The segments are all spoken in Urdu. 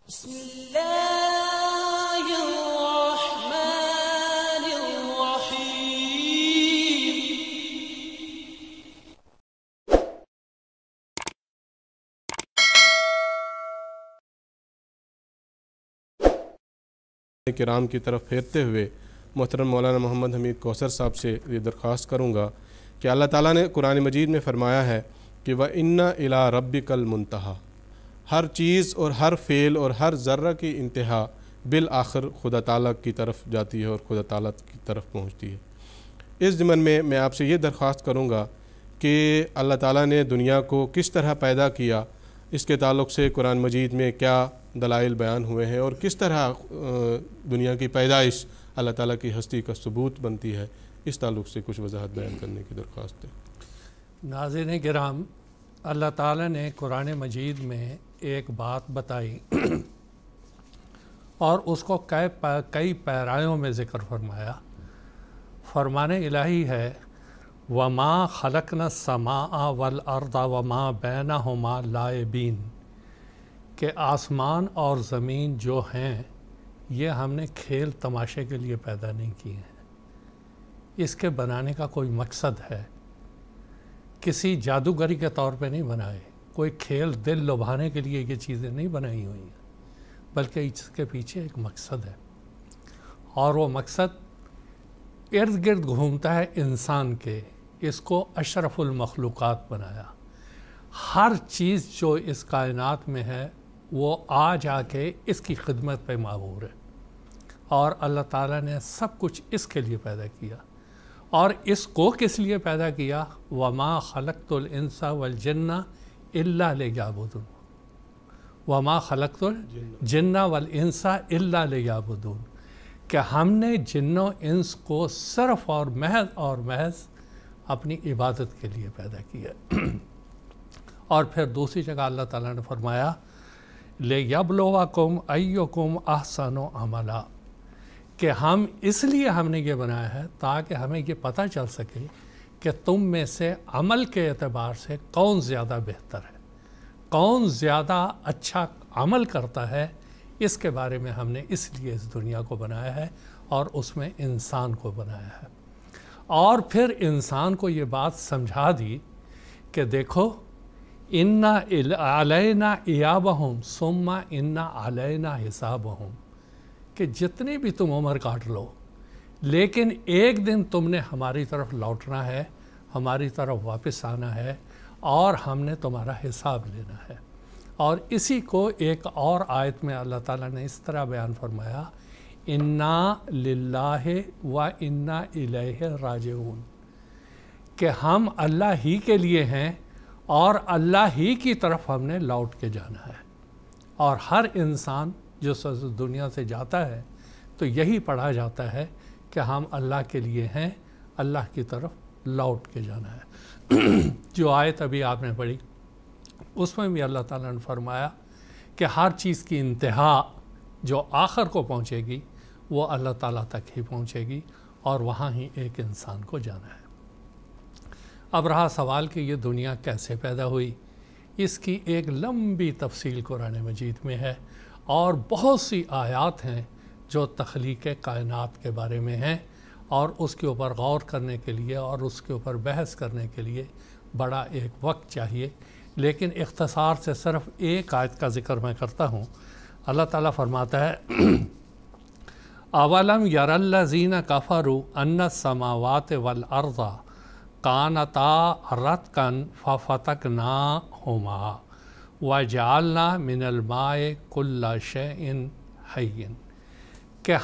بسم الله الرحمن الرحيم کرام کی طرف پھیرتے ہوئے محترم مولانا محمد حمید کوثر صاحب سے یہ درخواست کروں گا کہ اللہ تعالیٰ نے قرآن مجید میں فرمایا ہے کہ وَإِنَّ إِلَىٰ رَبِّكَ الْمُنْتَهَىٰ، ہر چیز اور ہر فعل اور ہر ذرہ کی انتہا بالآخر خدا تعالیٰ کی طرف جاتی ہے اور خدا تعالیٰ کی طرف پہنچتی ہے۔ اس ضمن میں آپ سے یہ درخواست کروں گا کہ اللہ تعالیٰ نے دنیا کو کس طرح پیدا کیا، اس کے تعلق سے قرآن مجید میں کیا دلائل بیان ہوئے ہیں اور کس طرح دنیا کی پیدائش اللہ تعالیٰ کی ہستی کا ثبوت بنتی ہے، اس تعلق سے کچھ وضاحت بیان کرنے کی درخواست ہے۔ ناظرین کرام، اللہ تعالیٰ نے قرآن مجید میں ایک بات بتائی اور اس کو کئی پیرایوں میں ذکر فرمایا۔ فرمان الہی ہے وَمَا خَلَقْنَا السَّمَاءَ وَالْأَرْضَ وَمَا بَيْنَهُمَا لَاعِبِينَ، کہ آسمان اور زمین جو ہیں یہ ہم نے کھیل تماشے کے لیے پیدا نہیں کیے ہیں، اس کے بنانے کا کوئی مقصد ہے، کسی جادوگری کے طور پہ نہیں بنائے، کوئی کھیل دل لبھانے کے لیے یہ چیزیں نہیں بنائی ہوئی ہیں، بلکہ اس کے پیچھے ایک مقصد ہے، اور وہ مقصد ارد گرد گھومتا ہے انسان کے۔ اس کو اشرف المخلوقات بنایا، ہر چیز جو اس کائنات میں ہے وہ آ جا کے اس کی خدمت پہ معمور ہے، اور اللہ تعالیٰ نے سب کچھ اس کے لیے پیدا کیا۔ اور اس کو کس لیے پیدا کیا؟ وَمَا خَلَقْتُ الْإِنسَ وَالْجِنَّ إِلَّا لِيَعْبُدُونَ، وَمَا خَلَقْتُ الْجِنَّ وَالْإِنسَ إِلَّا لِيَعْبُدُونَ، کہ ہم نے جن و انس کو صرف اور محض اپنی عبادت کے لیے پیدا کیا۔ اور پھر دوسری جگہ اللہ تعالیٰ نے فرمایا لِيَبْلُوَكُمْ أَيُّكُمْ أَحْسَنُ عَمَلًا، کہ اس لیے ہم نے یہ بنایا ہے تاکہ ہمیں یہ پتہ چل سکے کہ تم میں سے عمل کے اعتبار سے کون زیادہ بہتر ہے، کون زیادہ اچھا عمل کرتا ہے۔ اس کے بارے میں ہم نے اس لیے اس دنیا کو بنایا ہے اور اس میں انسان کو بنایا ہے، اور پھر انسان کو یہ بات سمجھا دی کہ دیکھو اِنَّ عَلَيْنَا إِيَابَهُمْ ثُمَّ إِنَّ عَلَيْنَا حِسَابَهُمْ، کہ جتنی بھی تم عمر کاٹ لو لیکن ایک دن تم نے ہماری طرف لوٹنا ہے، ہماری طرف واپس آنا ہے، اور ہم نے تمہارا حساب لینا ہے۔ اور اسی کو ایک اور آیت میں اللہ تعالیٰ نے اس طرح بیان فرمایا اِنَّا لِلَّهِ وَإِنَّا إِلَيْهِ رَاجِعُونَ، کہ ہم اللہ ہی کے لیے ہیں اور اللہ ہی کی طرف ہم نے لوٹ کے جانا ہے۔ اور ہر انسان جو دنیا سے جاتا ہے تو یہی پڑھا جاتا ہے کہ ہم اللہ کے لیے ہیں، اللہ کی طرف لوٹ کے جانا ہے۔ جو آیت ابھی آپ نے پڑھی اس میں بھی اللہ تعالیٰ نے فرمایا کہ ہر چیز کی انتہا جو آخر کو پہنچے گی وہ اللہ تعالیٰ تک ہی پہنچے گی، اور وہاں ہی ایک انسان کو جانا ہے۔ اب رہا سوال کہ یہ دنیا کیسے پیدا ہوئی، اس کی ایک لمبی تفصیل قرآن مجید میں ہے، اور بہت سی آیات ہیں جو تخلیق کائنات کے بارے میں ہیں، اور اس کے اوپر غور کرنے کے لیے اور اس کے اوپر بحث کرنے کے لیے بڑا ایک وقت چاہیے، لیکن اختصار سے صرف ایک آیت کا ذکر میں کرتا ہوں۔ اللہ تعالیٰ فرماتا ہے اَوَلَمْ يَرَ الَّذِينَ كَفَرُوا أَنَّ السَّمَاوَاتِ وَالْأَرْضَ كَانَتَا رَتْقًا فَفَتَقْنَاهُمَا وَجَعَلْنَا مِنَ الْمَاءِ كُلَّ شَيْءٍ حَيٍّ، کہ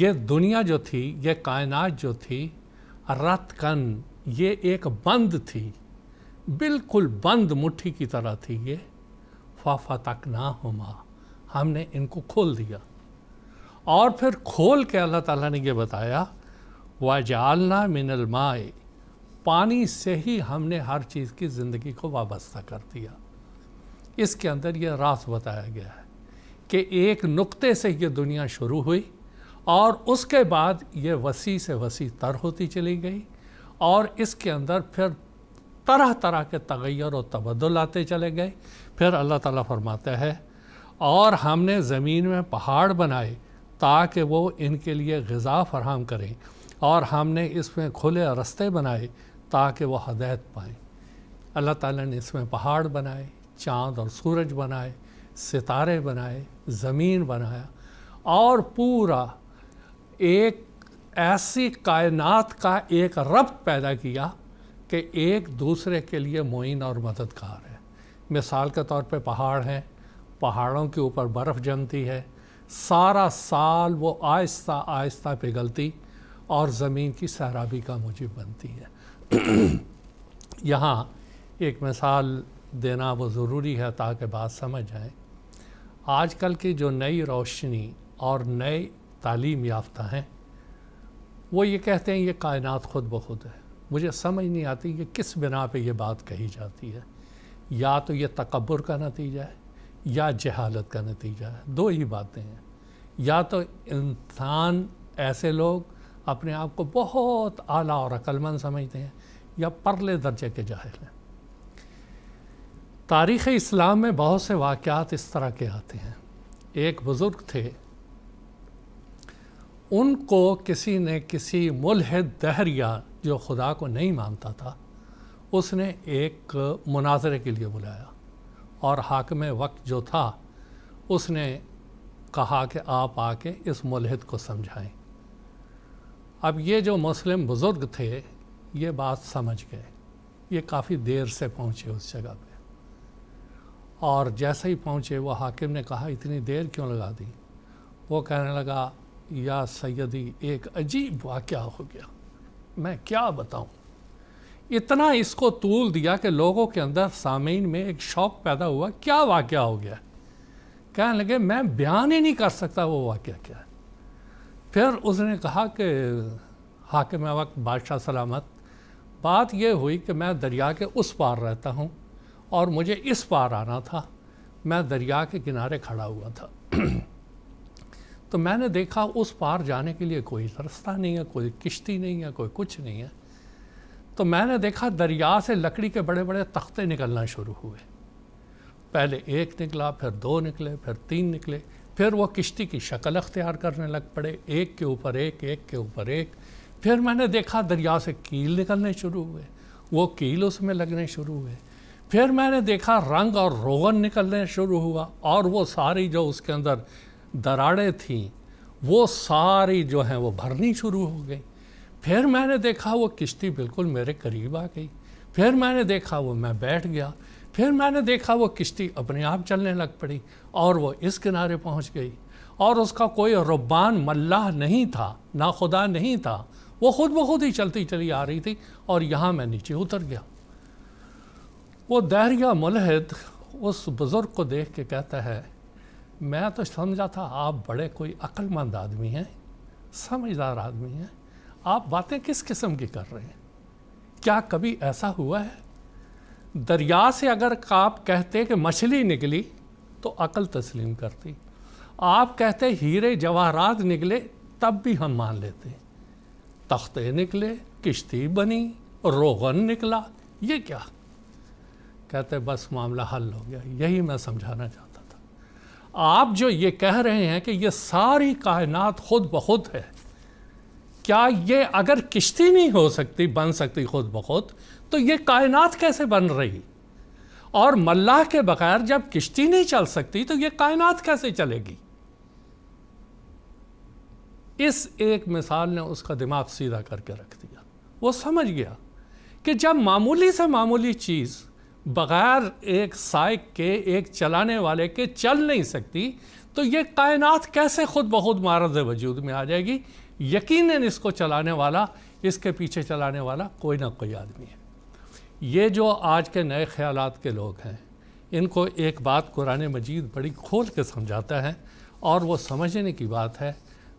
یہ دنیا جو تھی، یہ کائنات جو تھی، رتقًا، یہ ایک بند تھی، بالکل بند مٹھی کی طرح تھی یہ، فَفَتَقْنَاهُمَا، ہم نے ان کو کھول دیا، اور پھر کھول کے اللہ تعالیٰ نے یہ بتایا وَجَعَلْنَا مِنَ الْمَاءِ، پانی سے ہی ہم نے ہر چیز کی زندگی کو وابستہ کر دیا۔ اس کے اندر یہ راز بتایا گیا ہے کہ ایک نقطے سے یہ دنیا شروع ہوئی، اور اس کے بعد یہ وسیع سے وسیع تر ہوتی چلی گئی، اور اس کے اندر پھر طرح طرح کے تغیر و تبدل آتے چلے گئے۔ پھر اللہ تعالیٰ فرماتا ہے اور ہم نے زمین میں پہاڑ بنائے تاکہ وہ ان کے لیے غذا فراہم کریں، اور ہم نے اس میں کھلے رستے بنائے تاکہ وہ ہدایت پائیں۔ اللہ تعالیٰ نے اس میں پہاڑ بنائے، چاند اور سورج بنائے، ستارے بنائے، زمین بنایا، اور پورا ایک ایسی کائنات کا ایک ربط پیدا کیا کہ ایک دوسرے کے لیے معین اور مددگار ہے۔ مثال کے طور پہ پہاڑ ہیں، پہاڑوں کے اوپر برف جمتی ہے، سارا سال وہ آہستہ آہستہ پگھلتی اور زمین کی سیرابی کا موجب بنتی ہے۔ یہاں ایک مثال دینا وہ ضروری ہے تاکہ بات سمجھ آئے۔ آج کل کی جو نئی روشنی اور نئے تعلیم یافتہ ہیں، وہ یہ کہتے ہیں یہ کائنات خود بخود ہے۔ مجھے سمجھ نہیں آتی کہ کس بنا پہ یہ بات کہی جاتی ہے۔ یا تو یہ تکبر کا نتیجہ ہے یا جہالت کا نتیجہ ہے، دو ہی باتیں ہیں۔ یا تو انسان، ایسے لوگ اپنے آپ کو بہت اعلیٰ اور عقل مند سمجھتے ہیں، یا پرلے درجے کے جاہل ہیں۔ تاریخ اسلام میں بہت سے واقعات اس طرح کے آتے ہیں۔ ایک بزرگ تھے، ان کو کسی نے کسی ملحد دہریہ جو خدا کو نہیں مانتا تھا، اس نے ایک مناظرے کے لیے بلایا، اور حاکم وقت جو تھا اس نے کہا کہ آپ آ کے اس ملحد کو سمجھائیں۔ اب یہ جو مسلم بزرگ تھے یہ بات سمجھ گئے، یہ کافی دیر سے پہنچے اس جگہ پہ، اور جیسے ہی پہنچے وہ حاکم نے کہا اتنی دیر کیوں لگا دی؟ وہ کہنے لگا یا سیدی ایک عجیب واقعہ ہو گیا، میں کیا بتاؤں۔ اتنا اس کو طول دیا کہ لوگوں کے اندر سامعین میں ایک شوق پیدا ہوا، کیا واقعہ ہو گیا؟ کہنے لگے میں بیان ہی نہیں کر سکتا وہ واقعہ کیا ہے۔ پھر اس نے کہا کہ حاکم وقت بادشاہ سلامت، بات یہ ہوئی کہ میں دریا کے اس پار رہتا ہوں اور مجھے اس پار آنا تھا، میں دریا کے کنارے کھڑا ہوا تھا تو میں نے دیکھا اس پار جانے کے لیے کوئی رستہ نہیں ہے، کوئی کشتی نہیں ہے، کوئی کچھ نہیں ہے۔ تو میں نے دیکھا دریا سے لکڑی کے بڑے بڑے تختے نکلنا شروع ہوئے، پہلے ایک نکلا، پھر دو نکلے، پھر تین نکلے، پھر وہ کشتی کی شکل اختیار کرنے لگ پڑے، ایک کے اوپر ایک، ایک کے اوپر ایک۔ پھر میں نے دیکھا دریا سے کیل نکلنے شروع ہوئے، وہ کیل اس میں لگنے شروع ہوئے۔ پھر میں نے دیکھا رنگ اور روغن نکلنے شروع ہوا، اور وہ ساری جو اس کے اندر دراڑیں تھیں وہ ساری جو ہیں وہ بھرنی شروع ہو گئی۔ پھر میں نے دیکھا وہ کشتی بالکل میرے قریب آ گئی، پھر میں نے دیکھا وہ میں بیٹھ گیا، پھر میں نے دیکھا وہ کشتی اپنے آپ چلنے لگ پڑی اور وہ اس کنارے پہنچ گئی، اور اس کا کوئی ربان ملاح نہیں تھا، نہ خدا نہیں تھا، وہ خود بخود ہی چلتی چلی آ رہی تھی، اور یہاں میں نیچے اتر گیا۔ وہ دہریہ ملحد اس بزرگ کو دیکھ کے کہتا ہے میں تو سمجھا تھا آپ بڑے کوئی عقل مند آدمی ہیں، سمجھدار آدمی ہیں، آپ باتیں کس قسم کی کر رہے ہیں؟ کیا کبھی ایسا ہوا ہے دریا سے اگر آپ کہتے کہ مچھلی نکلی تو عقل تسلیم کرتی، آپ کہتے ہیرے جواہرات نکلے تب بھی ہم مان لیتے، تختے نکلے، کشتی بنی، روغن نکلا، یہ کیا؟ کہتے بس معاملہ حل ہو گیا، یہی میں سمجھانا چاہتا تھا۔ آپ جو یہ کہہ رہے ہیں کہ یہ ساری کائنات خود بخود ہے، کیا یہ اگر کشتی نہیں ہو سکتی، بن سکتی خود بخود، تو یہ کائنات کیسے بن رہی؟ اور ملاح کے بغیر جب کشتی نہیں چل سکتی تو یہ کائنات کیسے چلے گی؟ اس ایک مثال نے اس کا دماغ سیدھا کر کے رکھ دیا۔ وہ سمجھ گیا کہ جب معمولی سے معمولی چیز بغیر ایک سائیک کے، ایک چلانے والے کے چل نہیں سکتی، تو یہ کائنات کیسے خود بخود معرض وجود میں آ جائے گی؟ یقیناً اس کو چلانے والا، اس کے پیچھے چلانے والا کوئی نہ کوئی آدمی ہے۔ یہ جو آج کے نئے خیالات کے لوگ ہیں، ان کو ایک بات قرآن مجید بڑی کھول کے سمجھاتا ہے، اور وہ سمجھنے کی بات ہے۔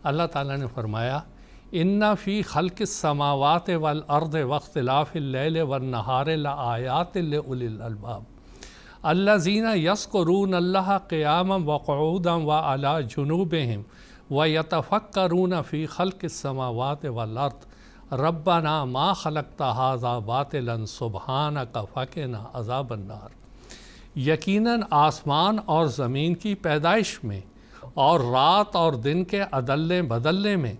اللہ تعالیٰ نے فرمایا اِنَّ فِي خَلْقِ السَّمَاوَاتِ وَالْأَرْضِ وَاخْتِلَافِ اللَّيْلِ وَالنَّهَارِ لَآيَاتٍ لِأُولِي الْأَلْبَابِ الَّذِينَ يَذْكُرُونَ اللَّهَ قِيَامًا وَقُعُودًا وَعَلَى جُنُوبِهِمْ وَيَتَفَكَّرُونَ فِي خَلْقِ السَّمَاوَاتِ وَالْأَرْضِ رَبَّنَا مَا خَلَقْتَ هَذَا بَاطِلًا سُبْحَانَكَ فَقِنَا عَذَابَ النَّارِ۔ یقیناً آسمان اور زمین کی پیدائش میں اور رات اور دن کے عدلنے بدلنے میں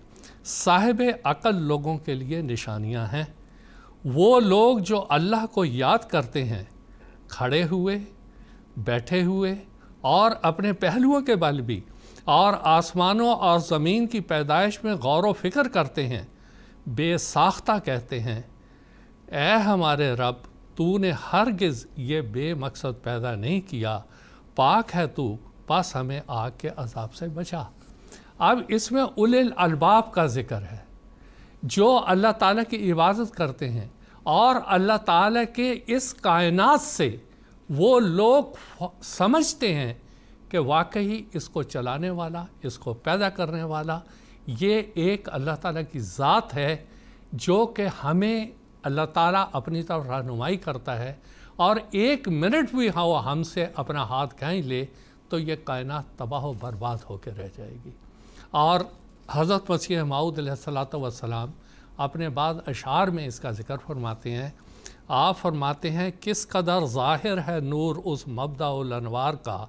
صاحب عقل لوگوں کے لیے نشانیاں ہیں۔ وہ لوگ جو اللہ کو یاد کرتے ہیں، کھڑے ہوئے، بیٹھے ہوئے اور اپنے پہلوؤں کے بل بھی، اور آسمانوں اور زمین کی پیدائش میں غور و فکر کرتے ہیں، بے ساختہ کہتے ہیں، اے ہمارے رب، تو نے ہرگز یہ بے مقصد پیدا نہیں کیا، پاک ہے تو، بس ہمیں آگ کے عذاب سے بچا۔ اب اس میں اولی الالباب کا ذکر ہے، جو اللہ تعالیٰ کی عبادت کرتے ہیں، اور اللہ تعالیٰ کے اس کائنات سے وہ لوگ سمجھتے ہیں کہ واقعی اس کو چلانے والا، اس کو پیدا کرنے والا یہ ایک اللہ تعالیٰ کی ذات ہے، جو کہ ہمیں اللہ تعالیٰ اپنی طرف رہنمائی کرتا ہے، اور ایک منٹ بھی وہ ہم سے اپنا ہاتھ کہیں لے تو یہ کائنات تباہ و برباد ہو کے رہ جائے گی۔ اور حضرت مسیح موعود علیہ السلام اپنے بعض اشعار میں اس کا ذکر فرماتے ہیں۔ آپ فرماتے ہیں، کس قدر ظاہر ہے نور اس مبدأ الانوار کا،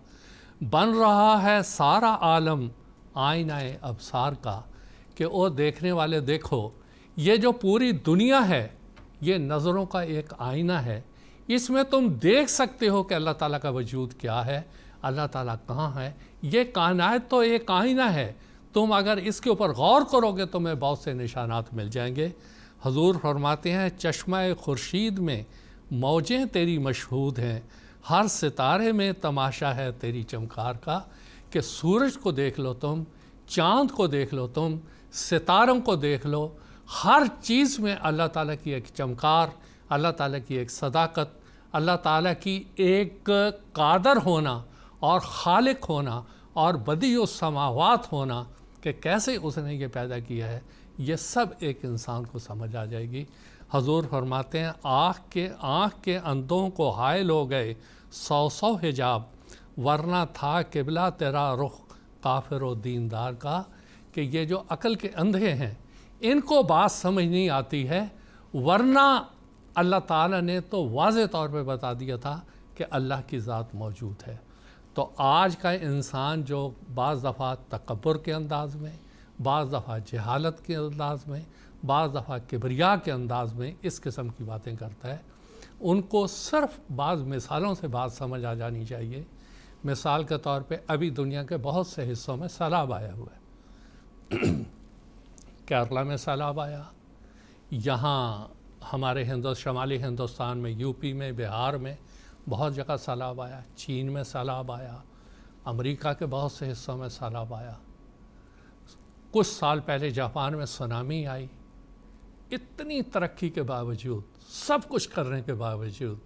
بن رہا ہے سارا عالم آئینہ ابصار کا، کہ او دیکھنے والے دیکھو، یہ جو پوری دنیا ہے یہ نظروں کا ایک آئینہ ہے، اس میں تم دیکھ سکتے ہو کہ اللہ تعالیٰ کا وجود کیا ہے، اللہ تعالیٰ کہاں ہے۔ یہ کائنات تو ایک آئینہ ہے، تم اگر اس کے اوپر غور کرو گے تمہیں بہت سے نشانات مل جائیں گے۔ حضور فرماتے ہیں، چشمہ خورشید میں موجیں تیری مشہود ہیں، ہر ستارے میں تماشا ہے تیری چمکار کا، کہ سورج کو دیکھ لو تم، چاند کو دیکھ لو تم، ستاروں کو دیکھ لو، ہر چیز میں اللہ تعالیٰ کی ایک چمکار، اللہ تعالیٰ کی ایک صداقت، اللہ تعالیٰ کی ایک قادر ہونا اور خالق ہونا اور بدیع السماوات ہونا، کہ کیسے اس نے یہ پیدا کیا ہے، یہ سب ایک انسان کو سمجھ آ جائے گی۔ حضور فرماتے ہیں، آنکھ کے اندھوں کو حائل ہو گئے 100 حجاب، ورنہ تھا قبلہ تیرا رخ کافر و دیندار کا، کہ یہ جو عقل کے اندھے ہیں ان کو بات سمجھ نہیں آتی ہے، ورنہ اللہ تعالیٰ نے تو واضح طور پہ بتا دیا تھا کہ اللہ کی ذات موجود ہے۔ تو آج کا انسان جو بعض دفعہ تکبر کے انداز میں، بعض دفعہ جہالت کے انداز میں، بعض دفعہ کبریا کے انداز میں اس قسم کی باتیں کرتا ہے، ان کو صرف بعض مثالوں سے بات سمجھ آ جانی چاہیے۔ مثال کے طور پہ ابھی دنیا کے بہت سے حصوں میں سیلاب آیا ہوا ہے۔ کیرلا میں سیلاب آیا، یہاں ہمارے شمالی ہندوستان میں، یو پی میں، بہار میں بہت جگہ سیلاب آیا، چین میں سیلاب آیا، امریکہ کے بہت سے حصوں میں سیلاب آیا، کچھ سال پہلے جاپان میں سونامی آئی۔ اتنی ترقی کے باوجود، سب کچھ کرنے کے باوجود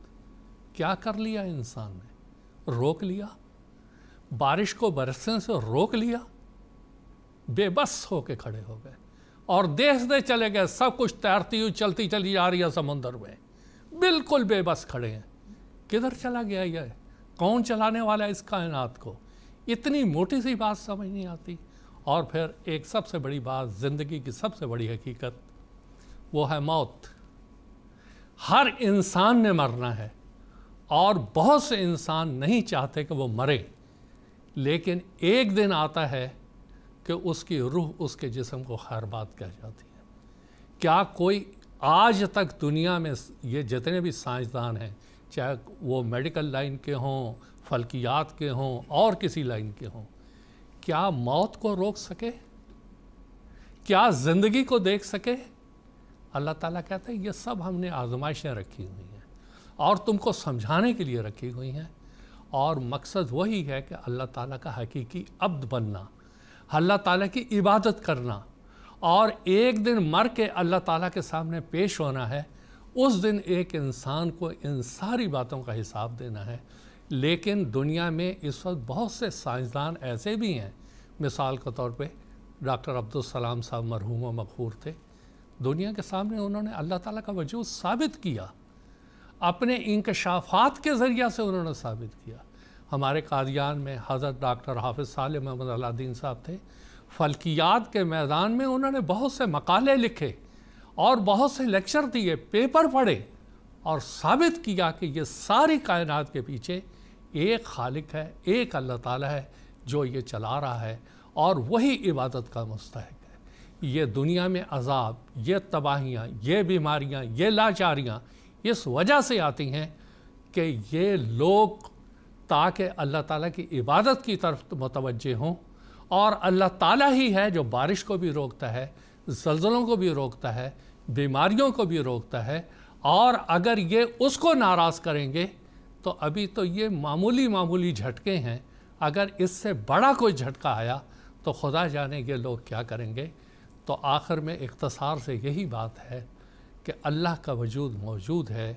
کیا کر لیا انسان نے؟ روک لیا، بارش کو برسنے سے روک لیا، بے بس ہو کے کھڑے ہو گئے اور دیکھتے چلے گئے، سب کچھ تیرتی ہوئی چلتی چلی جا رہی ہے سمندر میں، بالکل بے بس کھڑے ہیں۔ کدھر چلا گیا یہ؟ کون چلانے والا ہے اس کائنات کو؟ اتنی موٹی سی بات سمجھ نہیں آتی۔ اور پھر ایک سب سے بڑی بات، زندگی کی سب سے بڑی حقیقت، وہ ہے موت۔ ہر انسان نے مرنا ہے، اور بہت سے انسان نہیں چاہتے کہ وہ مرے، لیکن ایک دن آتا ہے کہ اس کی روح اس کے جسم کو خیر بات کہہ جاتی ہے۔ کیا کوئی آج تک دنیا میں یہ جتنے بھی سائنسدان ہیں، چاہے وہ میڈیکل لائن کے ہوں، فلکیات کے ہوں، اور کسی لائن کے ہوں، کیا موت کو روک سکے؟ کیا زندگی کو دیکھ سکے؟ اللہ تعالیٰ کہتا ہے یہ سب ہم نے آزمائشیں رکھی ہوئی ہیں اور تم کو سمجھانے کے لیے رکھی ہوئی ہیں، اور مقصد وہی ہے کہ اللہ تعالیٰ کا حقیقی عبد بننا، اللہ تعالیٰ کی عبادت کرنا، اور ایک دن مر کے اللہ تعالیٰ کے سامنے پیش ہونا ہے۔ اس دن ایک انسان کو ان ساری باتوں کا حساب دینا ہے۔ لیکن دنیا میں اس وقت بہت سے سائنسدان ایسے بھی ہیں، مثال کے طور پہ ڈاکٹر عبدالسلام صاحب مرحوم و مغفور تھے، دنیا کے سامنے انہوں نے اللہ تعالیٰ کا وجود ثابت کیا، اپنے انکشافات کے ذریعہ سے انہوں نے ثابت کیا۔ ہمارے قادیان میں حضرت ڈاکٹر حافظ صالح محمد اللہ دین صاحب تھے، فلکیات کے میدان میں انہوں نے بہت سے مقالے لکھے اور بہت سے لیکچر دیے، پیپر پڑھے، اور ثابت کیا کہ یہ ساری کائنات کے پیچھے ایک خالق ہے، ایک اللہ تعالیٰ ہے جو یہ چلا رہا ہے اور وہی عبادت کا مستحق ہے۔ یہ دنیا میں عذاب، یہ تباہیاں، یہ بیماریاں، یہ لاچاریاں اس وجہ سے آتی ہیں کہ یہ لوگ تاکہ اللہ تعالیٰ کی عبادت کی طرف متوجہ ہوں، اور اللہ تعالیٰ ہی ہے جو بارش کو بھی روکتا ہے، زلزلوں کو بھی روکتا ہے، بیماریوں کو بھی روکتا ہے، اور اگر یہ اس کو ناراض کریں گے تو ابھی تو یہ معمولی جھٹکے ہیں، اگر اس سے بڑا کوئی جھٹکا آیا تو خدا جانے یہ لوگ کیا کریں گے۔ تو آخر میں اختصار سے یہی بات ہے کہ اللہ کا وجود موجود ہے،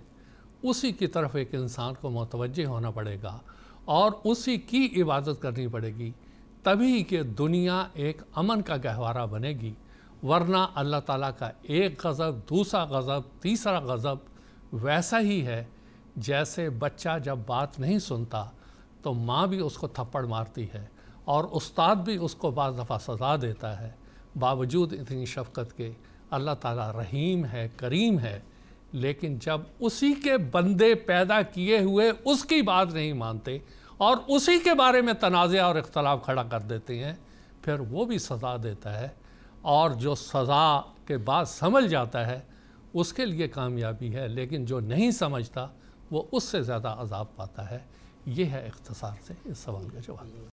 اسی کی طرف ایک انسان کو متوجہ ہونا پڑے گا اور اسی کی عبادت کرنی پڑے گی، تبھی کہ دنیا ایک امن کا گہوارہ بنے گی، ورنہ اللہ تعالیٰ کا ایک غضب، دوسرا غضب، تیسرا غضب ویسا ہی ہے جیسے بچہ جب بات نہیں سنتا تو ماں بھی اس کو تھپڑ مارتی ہے اور استاد بھی اس کو بعض دفعہ سزا دیتا ہے۔ باوجود اتنی شفقت کے اللہ تعالیٰ رحیم ہے، کریم ہے، لیکن جب اسی کے بندے پیدا کیے ہوئے اس کی بات نہیں مانتے اور اسی کے بارے میں تنازع اور اختلاف کھڑا کر دیتے ہیں، پھر وہ بھی سزا دیتا ہے، اور جو سزا کے بعد سمجھ جاتا ہے اس کے لیے کامیابی ہے، لیکن جو نہیں سمجھتا وہ اس سے زیادہ عذاب پاتا ہے۔ یہ ہے اختصار سے اس سوال کا جواب۔